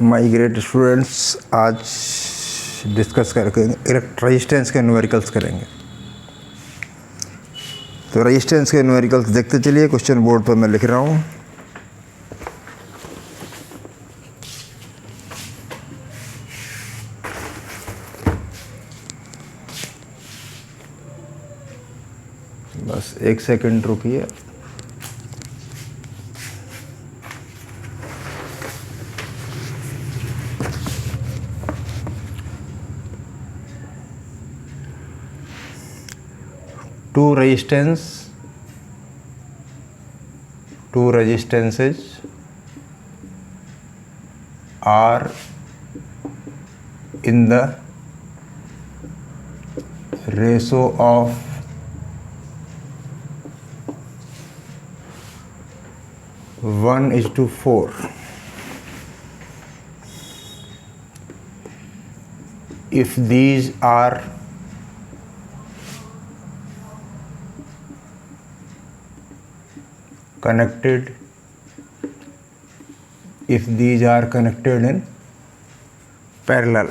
My great students, आज discuss करके resistance के न्यूमेरिकल्स करेंगे। तो रेजिस्टेंस के न्यूमेरिकल्स देखते चलिए। क्वेश्चन बोर्ड पर मैं लिख रहा हूँ। बस एक सेकंड रुकिए। Two resistances are in the ratio of 1:4. If these are connected in parallel,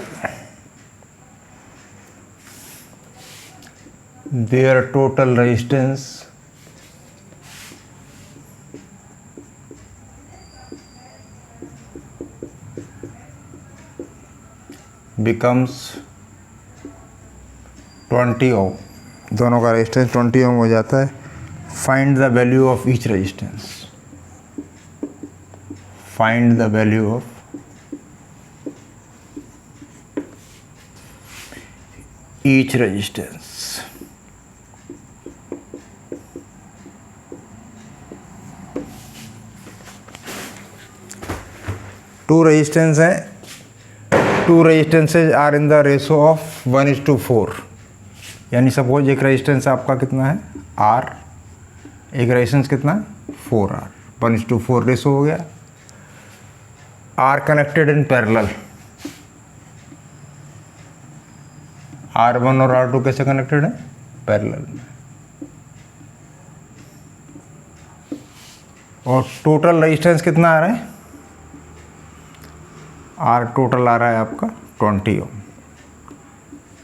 their total resistance becomes 20 ओम। दोनों का रेजिस्टेंस 20 ओम हो जाता है। Find the value of each resistance. Find the value of each resistance. Two resistance हैं। Two resistances are in the ratio of 1:4। यानी suppose एक resistance आपका कितना है R, एक रेजिस्टेंस कितना है 4R। 1:4 रेशो हो गया। Are connected in parallel. R1 और R2 कैसे कनेक्टेड है? पैरेलल में। और टोटल रेजिस्टेंस कितना आ रहा है? R टोटल आ रहा है आपका 20 ओम।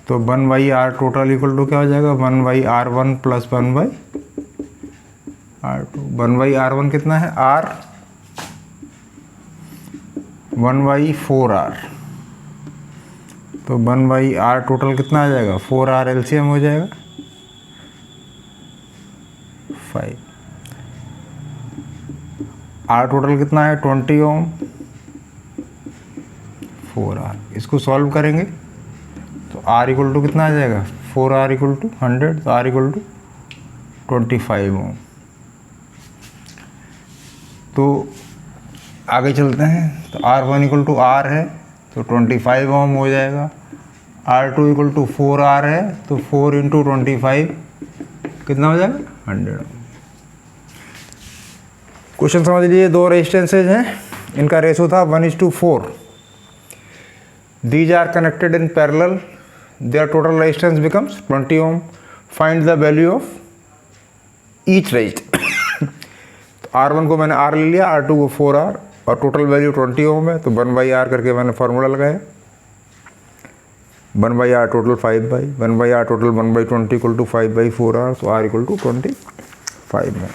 तो 1/R टोटल इक्वल टू क्या हो जाएगा? 1/R1 plus 1/R2। 1/R1 कितना है? R 1/4R। तो 1/R टोटल कितना आ जाएगा? 4R एलसीएम हो जाएगा 5। R टोटल कितना है? 20 ओम 4R। इसको सॉल्व करेंगे तो R इक्वल टू कितना आ जाएगा? 4R equal to 100। तो R इक्वल टू 25 ओम। तो आगे चलते हैं। तो R1 इक्वल टू R है तो 25 ओम हो जाएगा। R2 इक्वल टू 4R है तो 4 इंटू 25 कितना हो जाएगा? 100 ओम। क्वेश्चन समझ लीजिए। दो रेजिस्टेंसेज हैं, इनका रेशो था 1:4। These are connected in parallel. Their total resistance becomes 20 ohm. Find the value of each resistor. R1 को मैंने R ले लिया, R2 को 4R और टोटल वैल्यू 20 ओम है। तो 1/R करके मैंने फार्मूला लगाया। 1/R total 1/R total 1/20 equal to 5/4R। तो R इक्वल टू 25 में।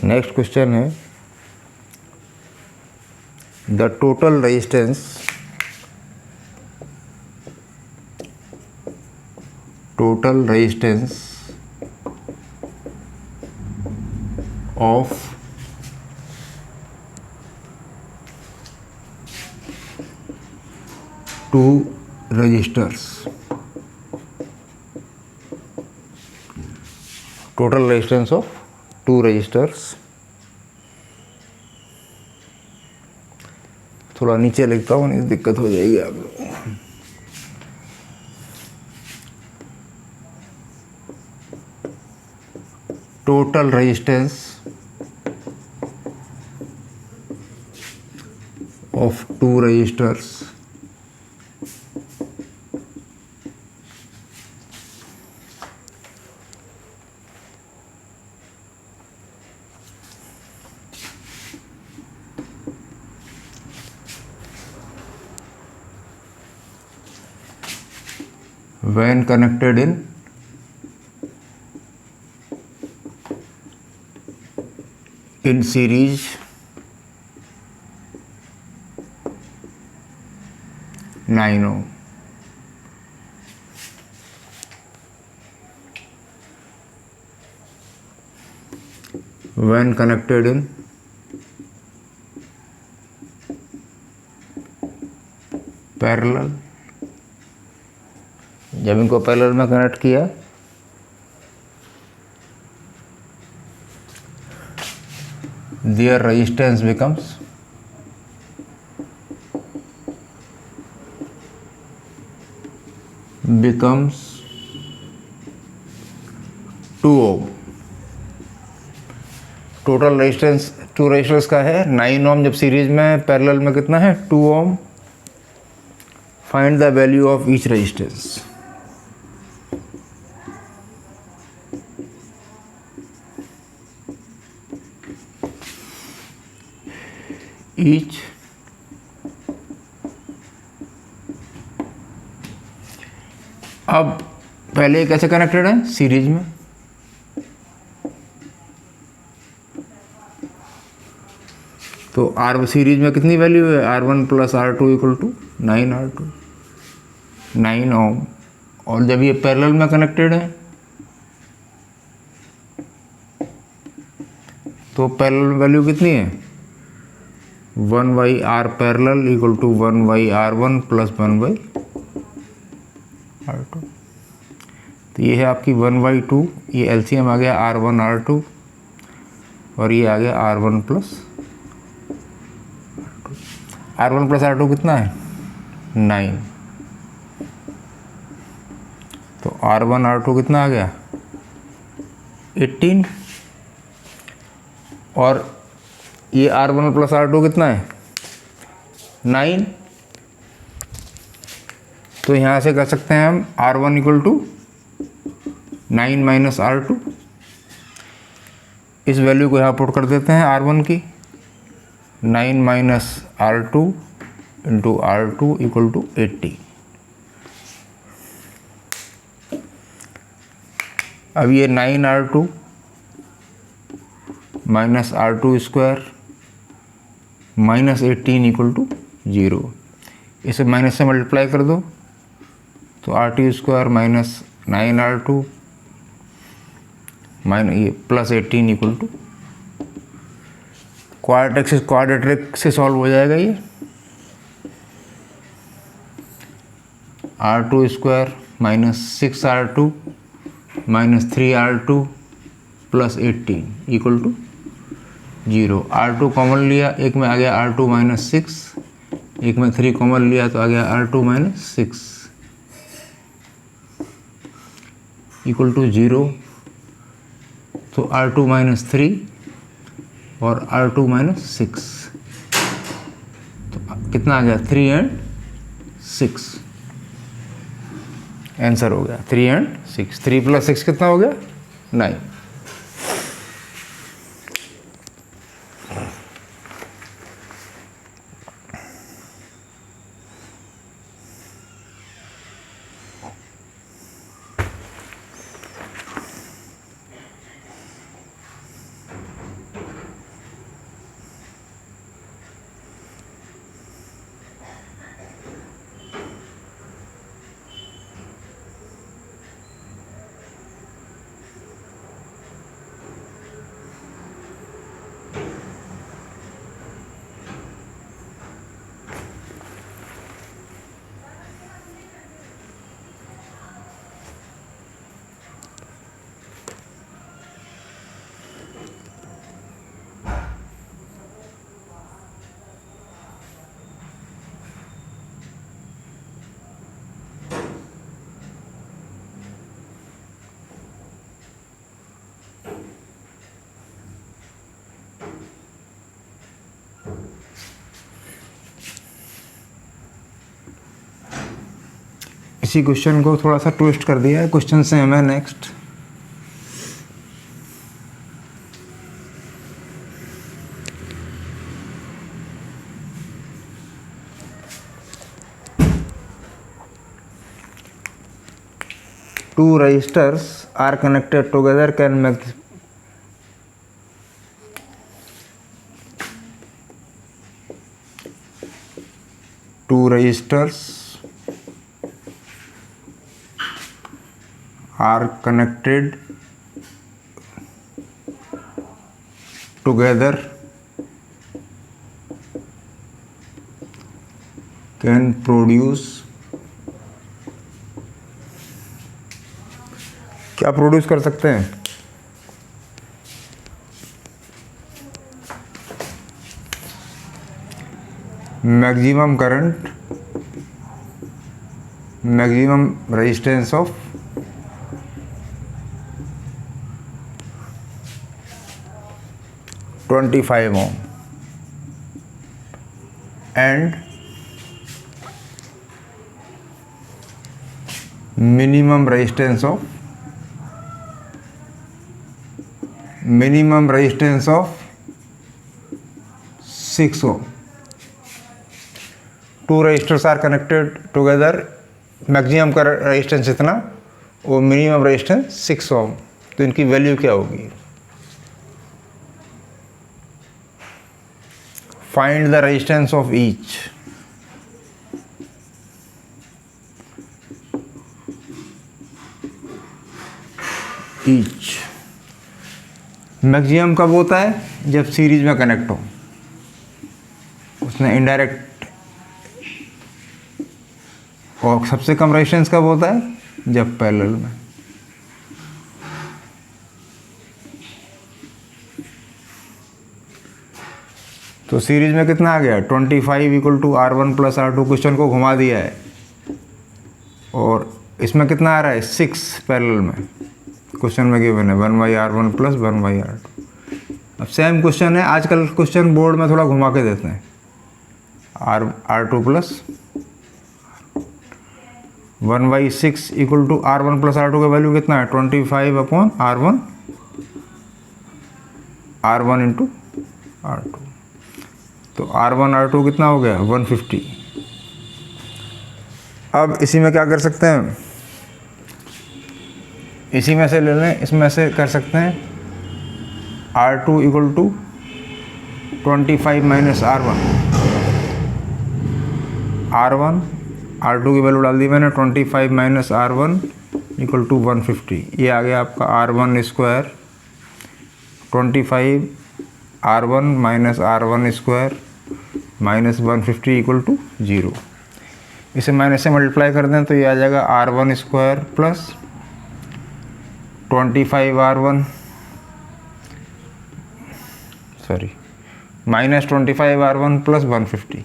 नेक्स्ट क्वेश्चन है the total resistance of two resistors. Total resistance of two resistors. थोड़ा नीचे लिखता हूँ, नहीं दिक्कत हो जाएगी आप लोग। Total resistance of two resistors when connected in series nine ohm. When connected in parallel, जब इनको पैरेलल में कनेक्ट किया their resistance becomes two ohm. Total resistance two resistors का है 9 ओम, जब सीरीज में, पैरेलल में कितना है 2 ohm. Find the value of each resistance. Each अब पहले कैसे कनेक्टेड है, सीरीज में, तो आर सीरीज में कितनी वैल्यू है, R1 plus R2 equal to 9R2, 9 ओम। और जब ये पैरेलल में कनेक्टेड है तो पैरेलल वैल्यू कितनी है, 1/R parallel equal to 1/R1 plus 1/R2। तो ये है आपकी 1/2, ये एलसीएम आ गया R1 R2 और ये आ गया R1 प्लस R2 कितना है 9। तो R1 R2 कितना आ गया 18 और ये R1 प्लस R2 कितना है 9। तो यहाँ से कर सकते हैं हम R1 equal to 9 minus R2। इस वैल्यू को यहाँ पुट कर देते हैं R1 की, 9 minus R2 into R2 equal to 80। अब ये 9R2 minus R2 square minus 18 equal to 0। इसे माइनस से मल्टीप्लाई कर दो तो R2 स्क्वायर माइनस 9R2 माइनस ये प्लस 18 इक्वल टू, क्वाड्रेटिक से सॉल्व हो जाएगा ये। R2 square minus 6R2 minus 3R2 plus 18 equal to 0। R2 common लिया, एक में आ गया R2 माइनस 6, एक में 3 कॉमन लिया तो आ गया R2 माइनस 6 इक्वल टू 0। तो R2 माइनस 3 और R2 माइनस 6, तो कितना आ गया 3 and 6। आंसर हो गया 3 and 6। 3 प्लस 6 कितना हो गया 9। इसी क्वेश्चन को थोड़ा सा ट्विस्ट कर दिया है। क्वेश्चन सेम है next. Two resistors are connected together can make two resistors are connected together can produce, क्या प्रोड्यूस कर सकते हैं? Maximum current, maximum resistance of 25 ohm and minimum resistance of 6 ohm. Two resistors are connected together, maximum का resistance इतना, वो minimum resistance 6 ohm. तो इनकी value क्या होगी? Find the resistance of each. Maximum कब होता है? जब सीरीज में कनेक्ट हो, उसने इनडायरेक्ट। और सबसे कम रेजिस्टेंस कब होता है? जब पैरेलल में। तो सीरीज में कितना आ गया? 25 equal to R1 plus R2। Question को घुमा दिया है। और इसमें कितना आ रहा है? 6 पैरेलल में। क्वेश्चन में गिवन है 1/R1 प्लस 1/R2। अब सेम क्वेश्चन है, आजकल क्वेश्चन बोर्ड में थोड़ा घुमा के देते हैं। R2 plus 1/6 equal to R1 plus R2 का वैल्यू कितना है? 25/R1, R1 into R2। तो R1 R2 कितना हो गया? 150। अब इसी में क्या कर सकते हैं? इसी में से ले लें, इसमें से कर सकते हैं R2 equal to 25 minus R1। R2 की वैल्यू डाल दी मैंने, 25 माइनस R1 इक्वल टू 150। ये आ गया आपका R1 square, 25 R1 minus R1 square minus 150 equal to 0। इसे माइनस से मल्टीप्लाई कर दें तो ये आ जाएगा R1 square plus 25 R1 minus 25 R1 plus 150।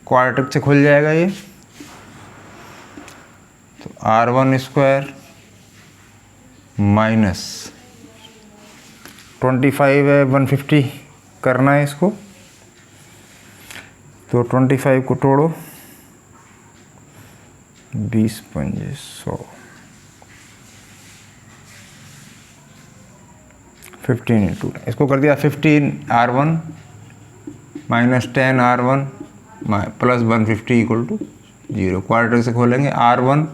Quadratic से खुल जाएगा ये। तो R1 स्क्वायर माइनस 25 है, 150 करना है इसको। तो 25 को तोड़ो, 20 पंजे 100, 15 इंटू, इसको कर दिया 15 R1 minus 10 R1 plus 150 equal to 0। Quadratic से खोलेंगे, R1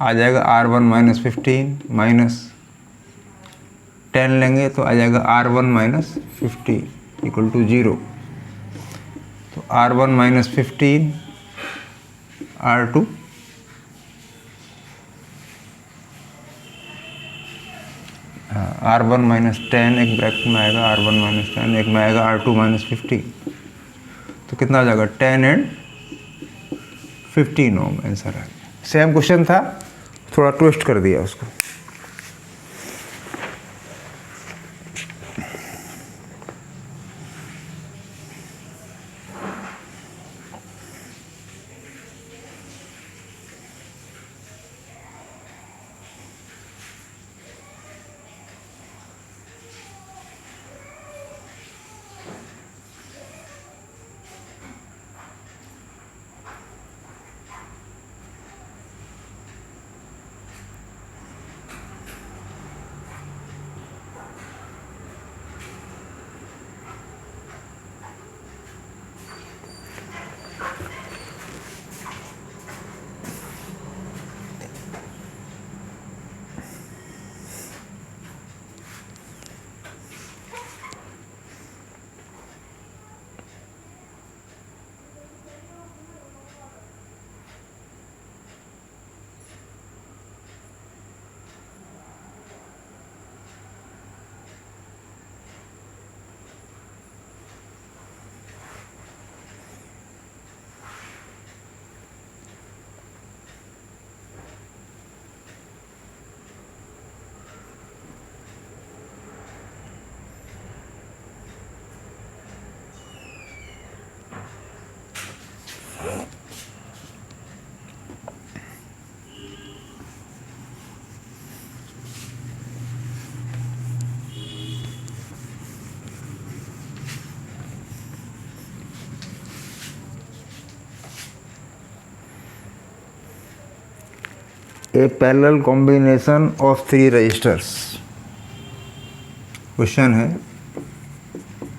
आ जाएगा R1 माइनस 15 माइनस 10 लेंगे तो आ जाएगा R1 माइनस 15 इक्वल टू 0। तो R1 minus 15 R2 R1 minus 10 एक ब्रैकेट में आएगा, R1 माइनस 10 एक में आएगा R2 माइनस 15। तो कितना आ जाएगा? 10 एंड 15 ओम आंसर है। सेम क्वेश्चन था, थोड़ा ट्विस्ट कर दिया उसको। ए पैरेलल कॉम्बिनेशन ऑफ 3 रजिस्टर्स। क्वेश्चन है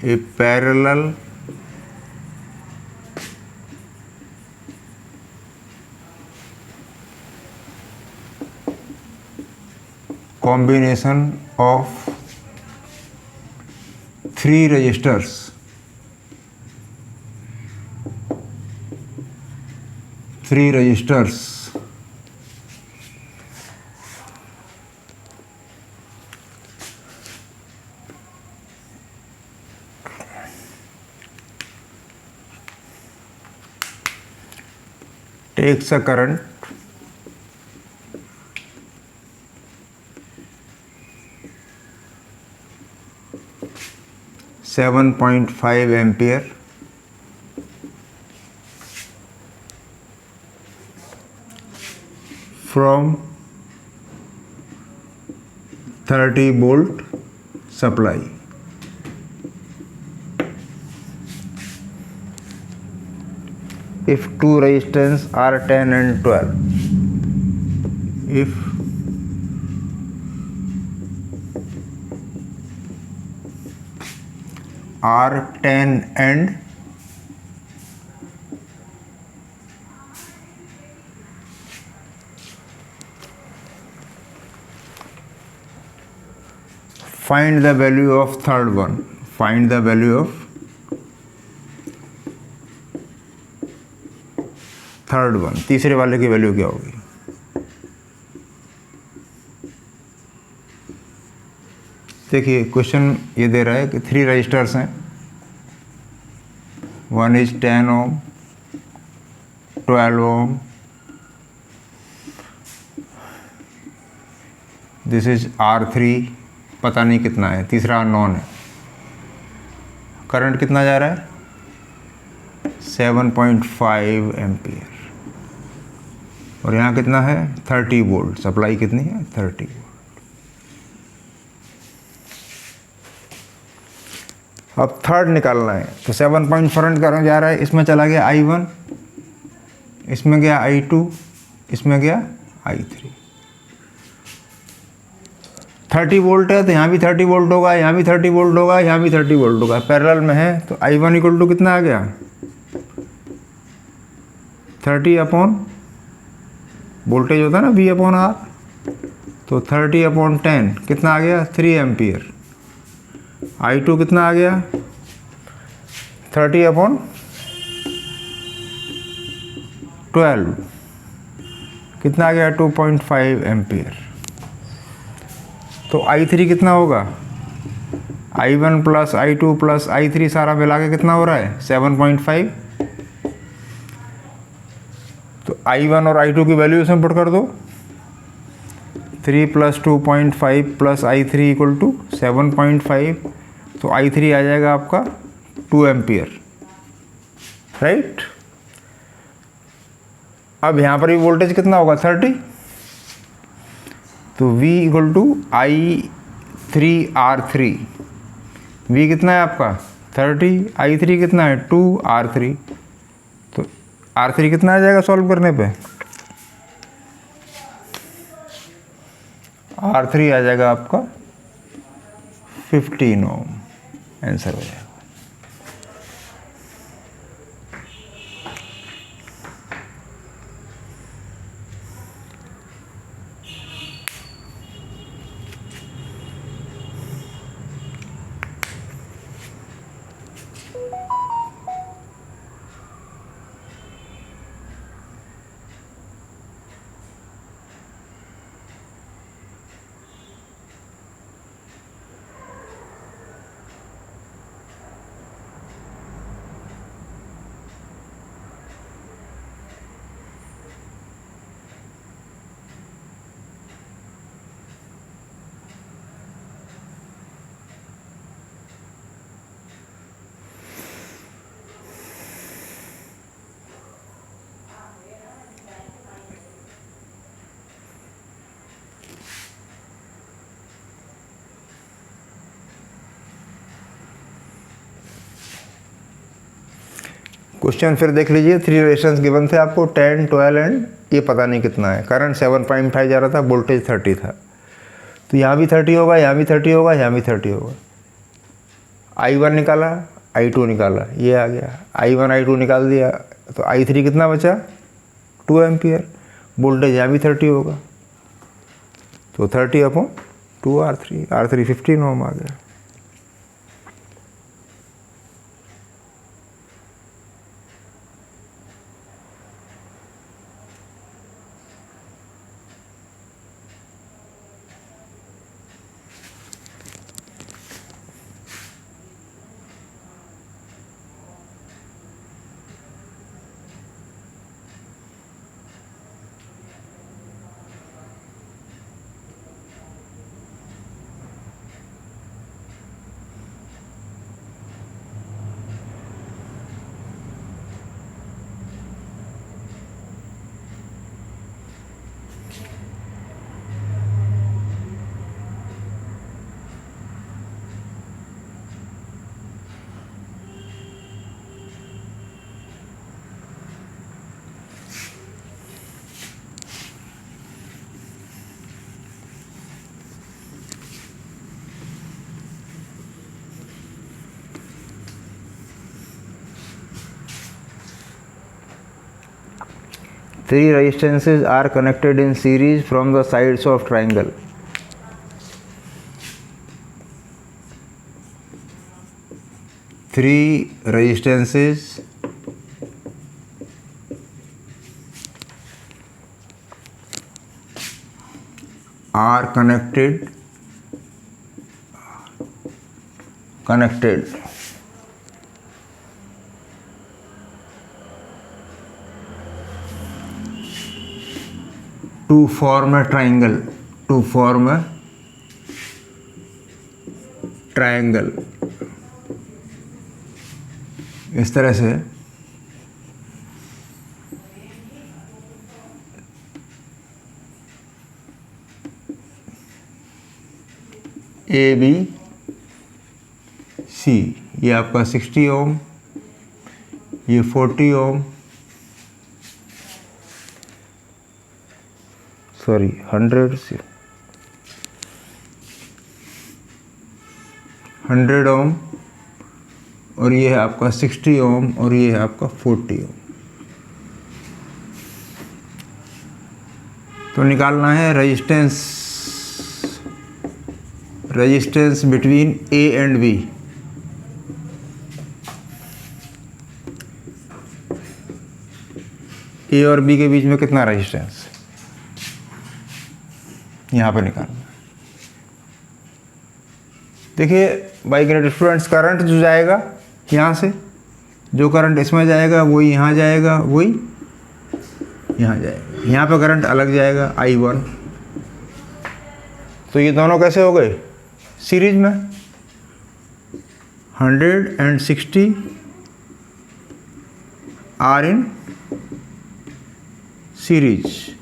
a parallel combination of 3 registers takes a current .5 ampere from 30 volt supply. If two resistors are 10 and 12, if are 10 and find the value of third one. Find the value of third one, तीसरे वाले की value क्या होगी? देखिए question ये दे रहा है कि 3 रजिस्टर्स हैं, one is 10 ohm, 12 ohm, this is R3, पता नहीं कितना है, तीसरा अननोन है। करंट कितना जा रहा है? 7.5 एम्पियर। और यहाँ कितना है? 30 वोल्ट। सप्लाई कितनी है? 30 वोल्ट। अब थर्ड निकालना है, तो 7.4 करंट जा रहा है, इसमें चला गया I1, इसमें गया I2, इसमें गया I3। 30 वोल्ट है तो यहाँ भी 30 वोल्ट होगा, यहाँ भी 30 वोल्ट होगा, यहाँ भी 30 वोल्ट होगा। पैरेलल में है तो I1 इक्वल टू कितना आ गया? 30 अपॉन वोल्टेज होता है ना V अपॉन R, तो 30 अपॉन 10 कितना आ गया? 3 एम्पियर। I2 कितना आ गया? 30 अपॉन 12 कितना आ गया? 2.5 एम्पियर। तो I3 कितना होगा? I1 plus I2 plus I3 सारा मिला के कितना हो रहा है? 7.5। तो I1 और I2 की वैल्यू इसमें पुट कर दो, 3 plus 2.5 plus I3 equal to 7.5, तो I3 आ जाएगा आपका 2 एम्पियर, राइट। अब यहाँ पर भी वोल्टेज कितना होगा? 30, तो V equal to I3R3। V कितना है आपका? 30, I3 कितना है? 2R3। तो R3 कितना आ जाएगा सॉल्व करने पे? R3 आ जाएगा आपका 15 ओम। आंसर हो जाएगा। क्वेश्चन फिर देख लीजिए। 3 रेजिस्टेंस गिवन थे आपको, 10, 12 एंड ये पता नहीं कितना है। करंट 7.5 जा रहा था, वोल्टेज 30 था, तो यहाँ भी 30 होगा, यहाँ भी 30 होगा, यहाँ भी 30 होगा। I1 निकाला, I2 निकाला, ये आ गया। I1 I2 निकाल दिया तो I3 कितना बचा, 2 एम्पियर। वोल्टेज यहाँ भी 30 होगा, तो 30/2 R3 15 ओम आ गया। Three resistances are connected in series from the sides of triangle. Three resistances are connected to form a triangle, इस तरह से ABC, ये आपका 60 ओम, ये 40 ओम, सॉरी 100 ओम, और ये है आपका 60 ओम, और ये है आपका 40 ओम। तो निकालना है resistance between A and B। A और B के बीच में कितना रेजिस्टेंस, यहाँ पे निकालना। देखिए बाई ग्रेड स्टूडेंट्स, करंट जो जाएगा यहाँ से, जो करंट इसमें जाएगा वही यहाँ जाएगा, वही यहाँ जाएगा। यहाँ पे करंट अलग जाएगा I1। तो ये दोनों कैसे हो गए, सीरीज में। 160 आर इन सीरीज,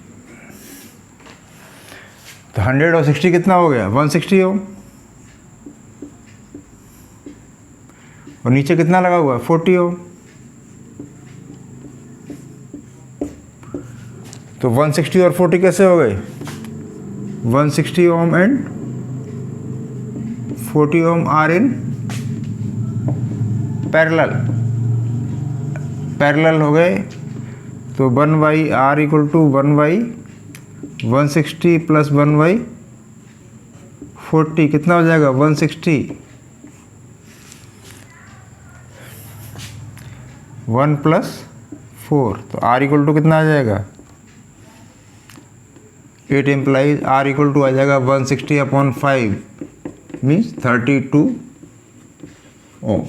तो 100 और 60 कितना हो गया, 160 ओम। और नीचे कितना लगा हुआ है, 40 ओम। तो 160 और 40 कैसे हो गए, 160 ohm and 40 ohm are in parallel हो गए। तो 1/R इक्वल टू 1/160 प्लस 1/40 कितना हो जाएगा, 160। 1 + 4, तो R इक्वल टू कितना आ जाएगा, 8 इम्प्लाइज R इक्वल टू आ जाएगा 160/5 मीन्स 32 ओम।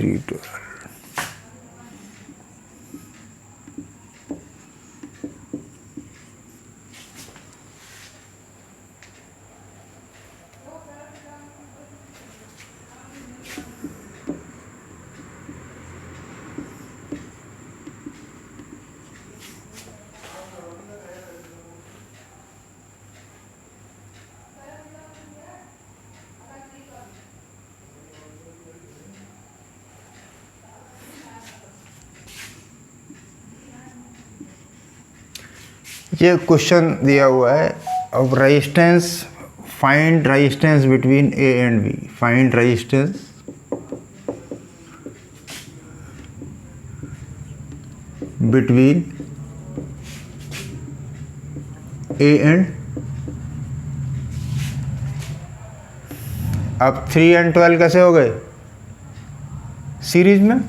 312। ये क्वेश्चन दिया हुआ है, अब resistance, find resistance between A and B, find resistance between A and, अब 3 and 12 कैसे हो गए सीरीज में,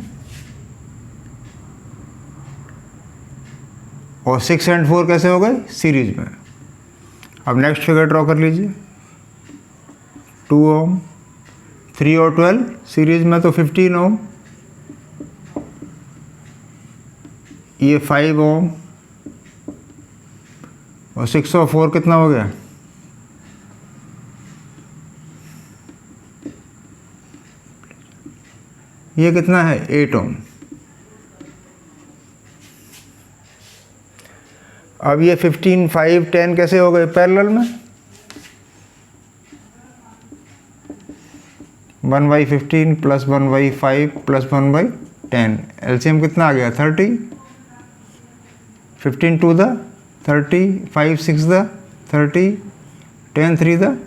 और 6 and 4 कैसे हो गए सीरीज में। अब नेक्स्ट फिगर ड्रॉ कर लीजिए, 2 ओम, 3 और 12 सीरीज में तो 15 ओम, ये 5 ओम, और 6 और 4 कितना हो गया, ये कितना है 8 ओम। अब ये 15, 5, 10 कैसे हो गए पैरेलल में, 1/15 प्लस 1/5 प्लस 1/10, एलसीएम कितना आ गया 30, 15 2 द 30, 5 6 द 30, 10 3 द,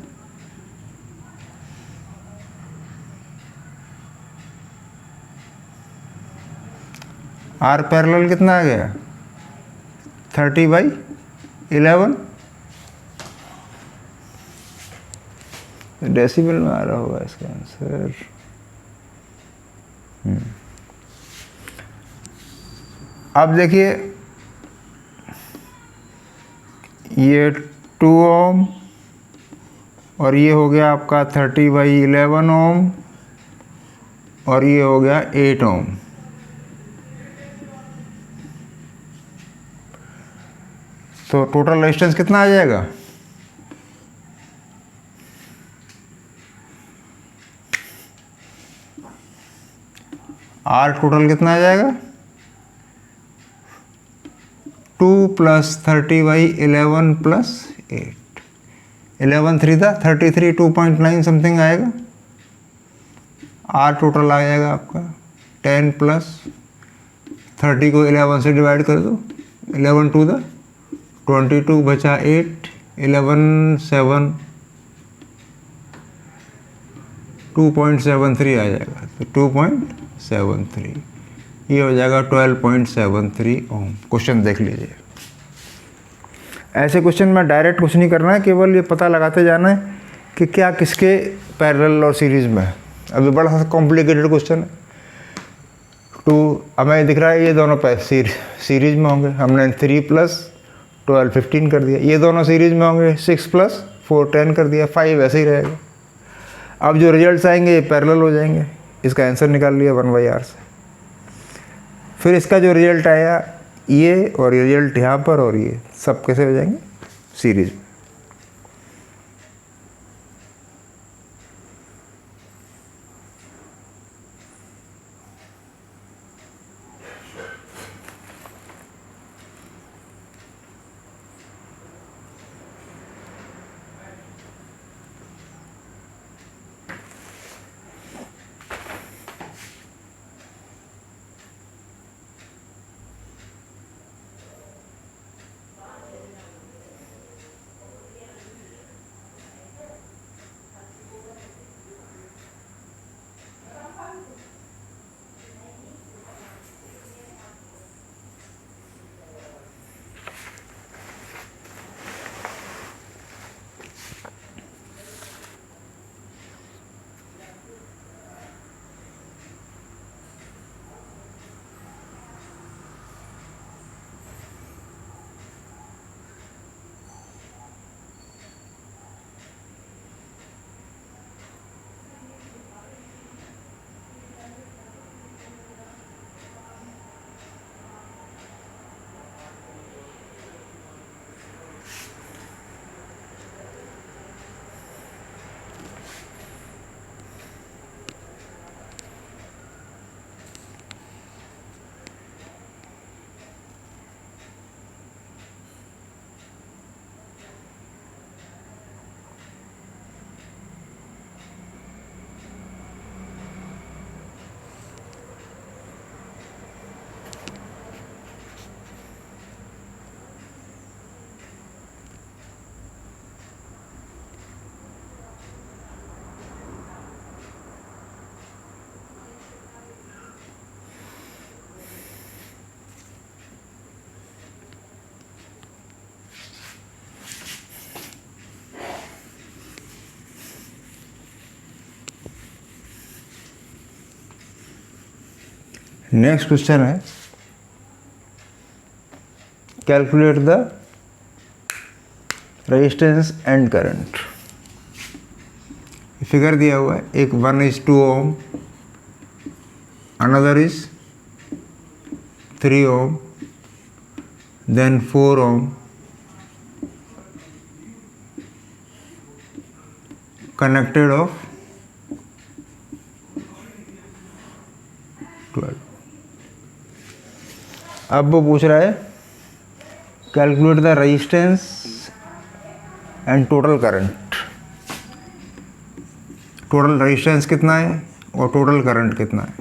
आर पैरेलल कितना आ गया 30/11, डेसिबल में आ रहा होगा इसका आंसर। अब देखिए ये 2 ओम और ये हो गया आपका 30/11 ओम, और ये हो गया 8 ओम। तो टोटल रेजिस्टेंस कितना आ जाएगा, आर टोटल कितना आ जाएगा 2 + 30/11 + 8, 11 3 द 33, 2.9 समथिंग आएगा। आर टोटल आ जाएगा आपका 10 + 30 को 11 से डिवाइड कर दो, 11 2 द 22 बचा 8, 11 7, 2.73 आ जाएगा, तो 2.73, ये हो जाएगा 12.73 ओम। क्वेश्चन देख लीजिए, ऐसे क्वेश्चन में डायरेक्ट कुछ नहीं करना है, केवल ये पता लगाते जाना है कि क्या किसके पैरेलल और सीरीज में है। अभी बड़ा सा कॉम्प्लिकेटेड क्वेश्चन है। हमें दिख रहा है ये दोनों सीरीज में होंगे, हमने 3 + 12 15 कर दिया, ये दोनों सीरीज में होंगे, 6 + 4 10 कर दिया, 5 ऐसे ही रहेगा। अब जो रिजल्ट्स आएंगे ये पैरेलल हो जाएंगे, इसका आंसर निकाल लिया 1/r से। फिर इसका जो रिजल्ट आया ये, और रिजल्ट यहाँ पर, और ये सब कैसे हो जाएंगे सीरीज में। नेक्स्ट क्वेश्चन है calculate the resistance and current. Figure दिया हुआ है, एक 1:2 ohm, another is 3 ohm, then 4 ohm, connected of 12। अब वो पूछ रहा है calculate the resistance and total current. Total resistance कितना है और टोटल करंट कितना है।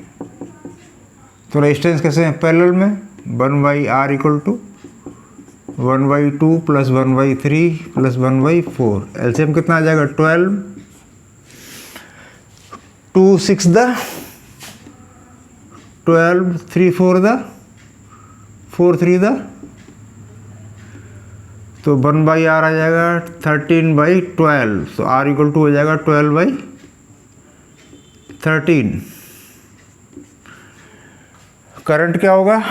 तो रेजिस्टेंस कैसे है, पैरेलल में 1/R equal to 1/2 plus 1/3 plus 1/4। LCM कितना आ जाएगा 12, 2 6 द 12, 3 4 द 4 3 द, तो 1/R आ जाएगा 13/12। तो R इक्वल टू हो जाएगा 12/13। करंट क्या होगा,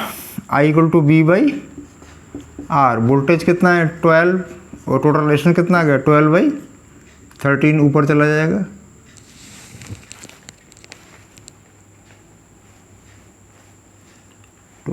I equal to V/R। Voltage कितना है 12 और टोटल रेजिस्टेंस कितना आ गया 12/13, ऊपर चला जाएगा। तो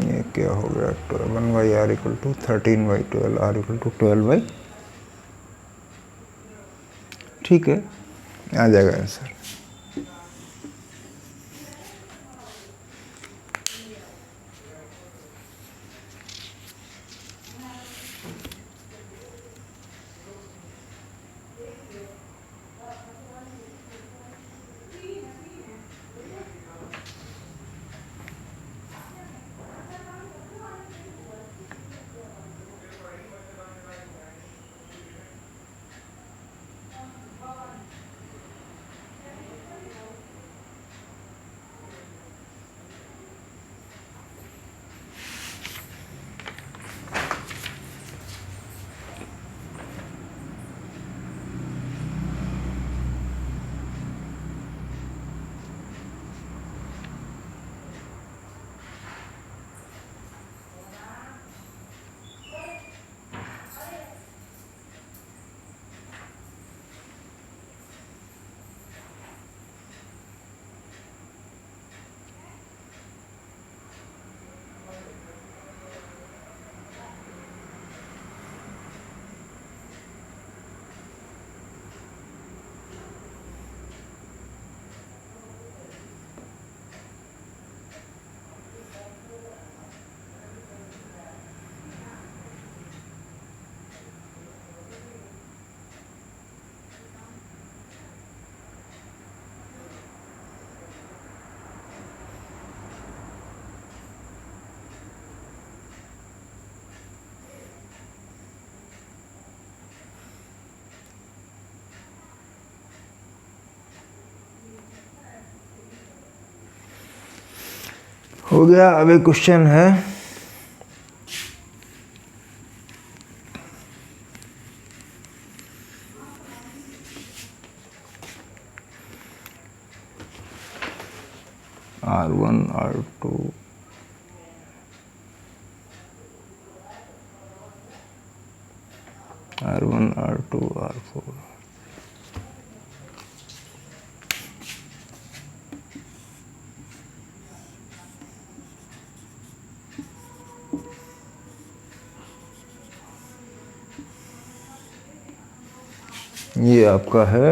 ये क्या हो गया 1/R equal to 13/12, R equal to 12/, ठीक है, आ जाएगा आंसर। हो गया। अब एक क्वेश्चन है R1 R2 R1 R2 R4। ये आपका है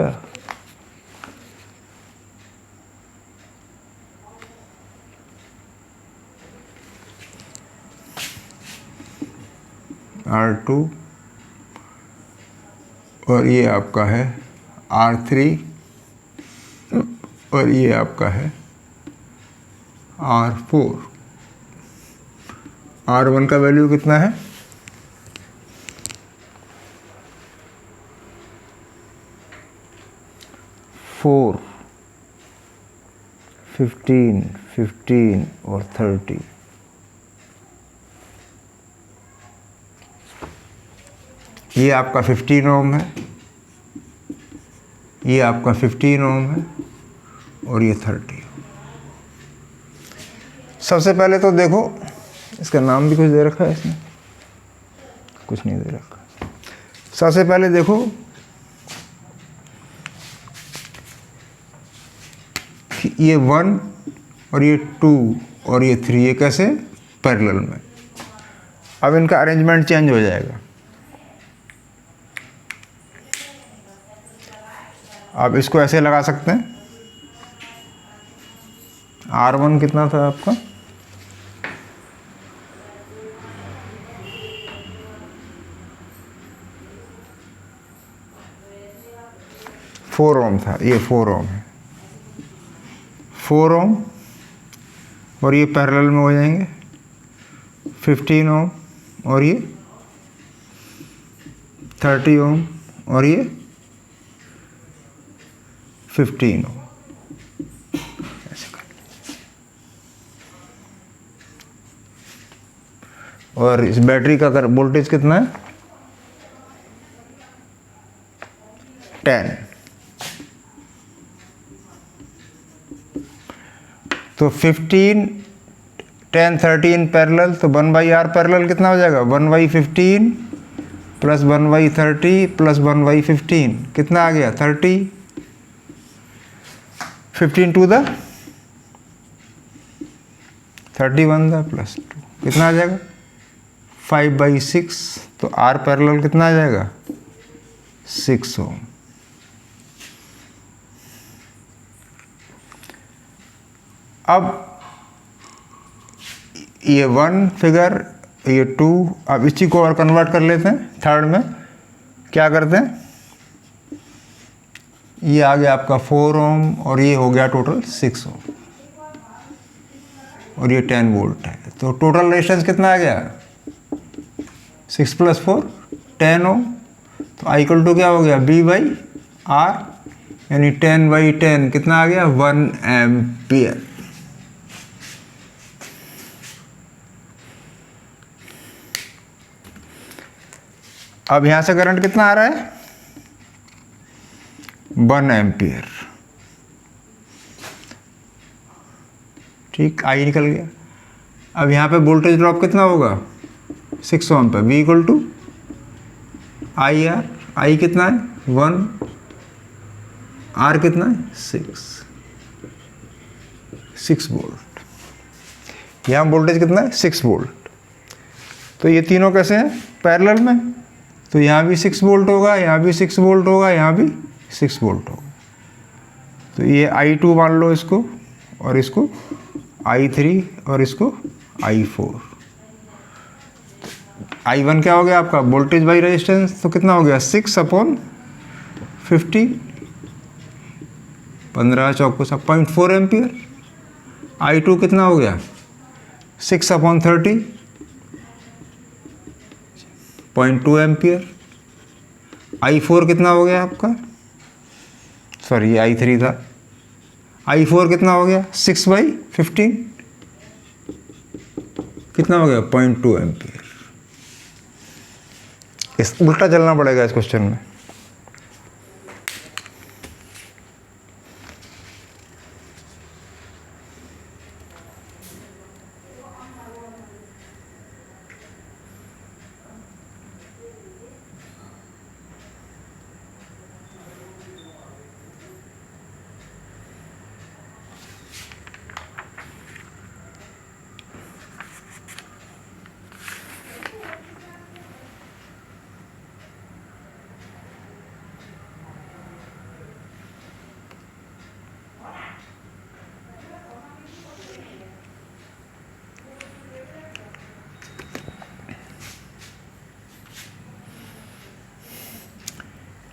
R2 और ये आपका है R3 और ये आपका है R4। R1 का वैल्यू कितना है 4, 15, 15 और 30। ये आपका 15 ओम है, ये आपका 15 ओम है और ये 30। सबसे पहले तो देखो, इसका नाम भी कुछ दे रखा है इसमें? कुछ नहीं दे रखा। सबसे पहले देखो कि ये 1 और ये 2 और ये 3 ये कैसे पैरेलल में। अब इनका अरेंजमेंट चेंज हो जाएगा। आप इसको ऐसे लगा सकते हैं। R1 कितना था आपका? फोर ओम था, ये 4 ओम है, 4 ओम और ये पैरेलल में हो जाएंगे 15 ओम और ये 30 ओम और ये 15 ओम। ऐसे कर, और इस बैटरी का वोल्टेज कितना है? 10। तो 15, 10, 13 पैरेलल, तो 1/r पैरेलल कितना हो जाएगा? 1/15 प्लस 1/30 प्लस 1/15 कितना आ गया? 30। 15 टू द 31 द प्लस 2 कितना आ जाएगा? 5/6। तो r पैरेलल कितना आ जाएगा? 6 ओम। अब ये 1 फिगर, ये 2, अब इसी को और कन्वर्ट कर लेते हैं थर्ड में। क्या करते हैं? ये आ गया आपका 4 ओम और ये हो गया टोटल 6 ओम और ये 10 वोल्ट है। तो टोटल रेजिस्टेंस कितना आ गया? 6 + 4 10 ओम। तो I = क्या हो गया? B/R, यानी 10/10 कितना आ गया? 1 एम्पियर। अब यहां से करंट कितना आ रहा है? 1 एम्पियर। ठीक, I निकल गया। अब यहाँ पे वोल्टेज ड्रॉप कितना होगा? 6 ओम पे। V = IR। I कितना है? 1। R कितना है? 6 वोल्ट। यहाँ वोल्टेज कितना है? 6 वोल्ट। तो ये तीनों कैसे हैं? पैरेलल में। तो यहाँ भी 6 वोल्ट होगा, यहाँ भी 6 वोल्ट होगा, यहाँ भी 6 वोल्ट होगा। तो ये I2 मान लो इसको, और इसको I3 और इसको I4। I1 क्या हो गया आपका? Voltage by resistance. तो कितना हो गया? 6/50। 15 चौको 0.4 एम्पियर। I2 कितना हो गया? 6/30 0.2 एम्पियर। I4 कितना हो गया आपका? सॉरी, ये I3 था। I4 कितना हो गया? 6/15 कितना हो गया? 0.2 एम्पियर। इस उल्टा चलना पड़ेगा इस क्वेश्चन में।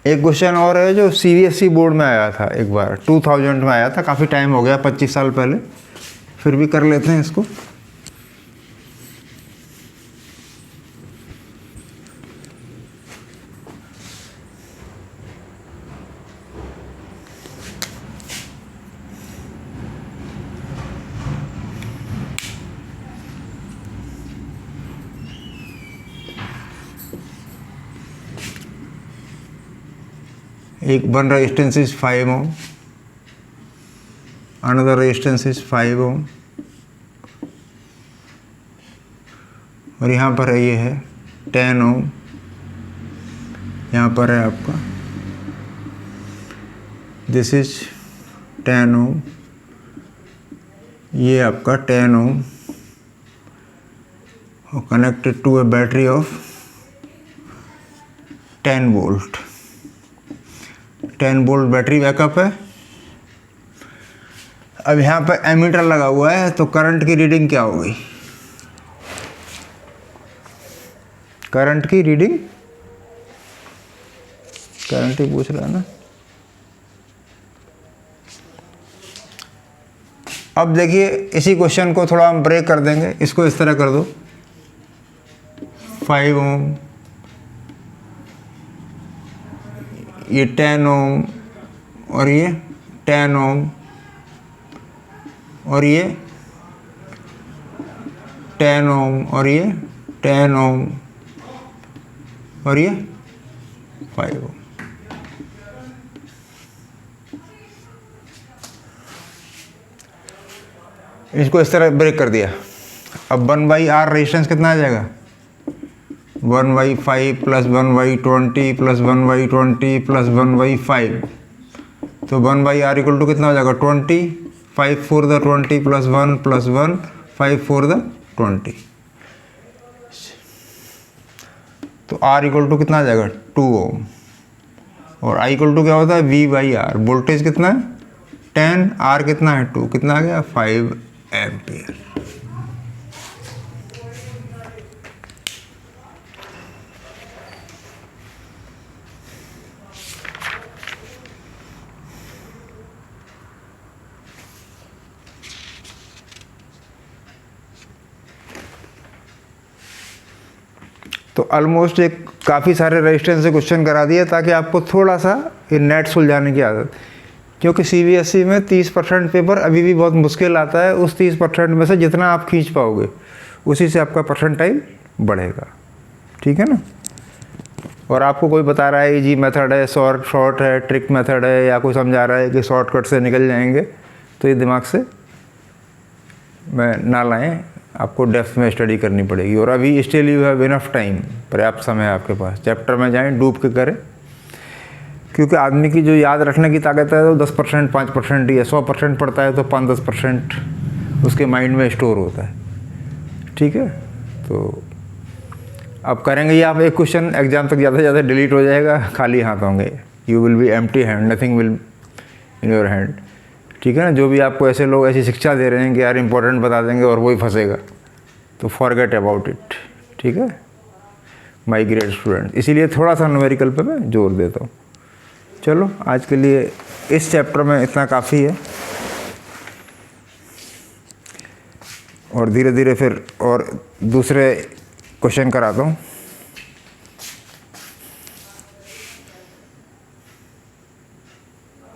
एक क्वेश्चन और है जो CBSE बोर्ड में आया था एक बार, 2000 में आया था। काफ़ी टाइम हो गया, 25 साल पहले, फिर भी कर लेते हैं इसको। एक one resistance is 5 ohm, another resistance is 5 ohm, और यहाँ पर है ये है 10 ओम, यहाँ पर है आपका दिस इज 10 ओम, ये आपका 10 ओम और connected to a battery of 10 volt. 10 volt battery backup है। अब यहाँ पर एमीटर लगा हुआ है, तो करंट की रीडिंग क्या होगी? करंट की रीडिंग, करंट ही पूछ रहा है ना। अब देखिए इसी क्वेश्चन को थोड़ा हम ब्रेक कर देंगे, इसको इस तरह कर दो 5 ओम, ये 10 ओम, और ये 10 ओम, और ये 10 ओम, और ये 10 ओम, और ये 5 ओम। इसको इस तरह ब्रेक कर दिया। अब 1/r रेजिस्टेंस कितना आ जाएगा? 1/5 प्लस 1/20 प्लस 1/20 प्लस 1/5, तो 1/r इक्वल टू कितना हो जाएगा? 20, 5 4 द 20 प्लस 1 प्लस 1, 5 4 द 20, तो r इक्वल टू कितना आ जाएगा? 2 ओम। और I इक्वल टू क्या होता है? V/R। वोल्टेज कितना है? 10, R कितना है? 2, कितना आ गया? 5 एम्पियर। तो ऑलमोस्ट एक काफ़ी सारे रेजिस्टेंस से क्वेश्चन करा दिया ताकि आपको थोड़ा सा ये नेट सुलझाने की आदत, क्योंकि CBSE में 30% पेपर अभी भी बहुत मुश्किल आता है। उस 30% में से जितना आप खींच पाओगे उसी से आपका परसेंटाइल बढ़ेगा, ठीक है ना। और आपको कोई बता रहा है इजी मेथड है, शॉर्ट है, ट्रिक मेथड है, या कोई समझा रहा है कि शॉर्टकट से निकल जाएंगे, तो ये दिमाग से मैं ना लाएं, आपको डेप्थ में स्टडी करनी पड़ेगी। और अभी still you have enough time, पर्याप्त समय है आपके पास। चैप्टर में जाएं, डूब के करें, क्योंकि आदमी की जो याद रखने की ताकत है वो 10%, 5% ही है। 100% पढ़ता है तो 5-10% उसके माइंड में स्टोर होता है, ठीक है। तो अब करेंगे ये आप एक क्वेश्चन, एग्जाम तक ज़्यादा से ज़्यादा डिलीट हो जाएगा, खाली हाथ होंगे, you will be empty hand, nothing will in your hand, ठीक है ना। जो भी आपको ऐसे लोग ऐसी शिक्षा दे रहे हैं कि यार इंपॉर्टेंट बता देंगे और वही फंसेगा, तो फॉरगेट अबाउट इट, ठीक है माय ग्रेट स्टूडेंट। इसीलिए थोड़ा सा न्यूमेरिकल पे मैं जोर देता हूँ। चलो आज के लिए इस चैप्टर में इतना काफ़ी है, और धीरे धीरे फिर और दूसरे क्वेश्चन कराता हूँ।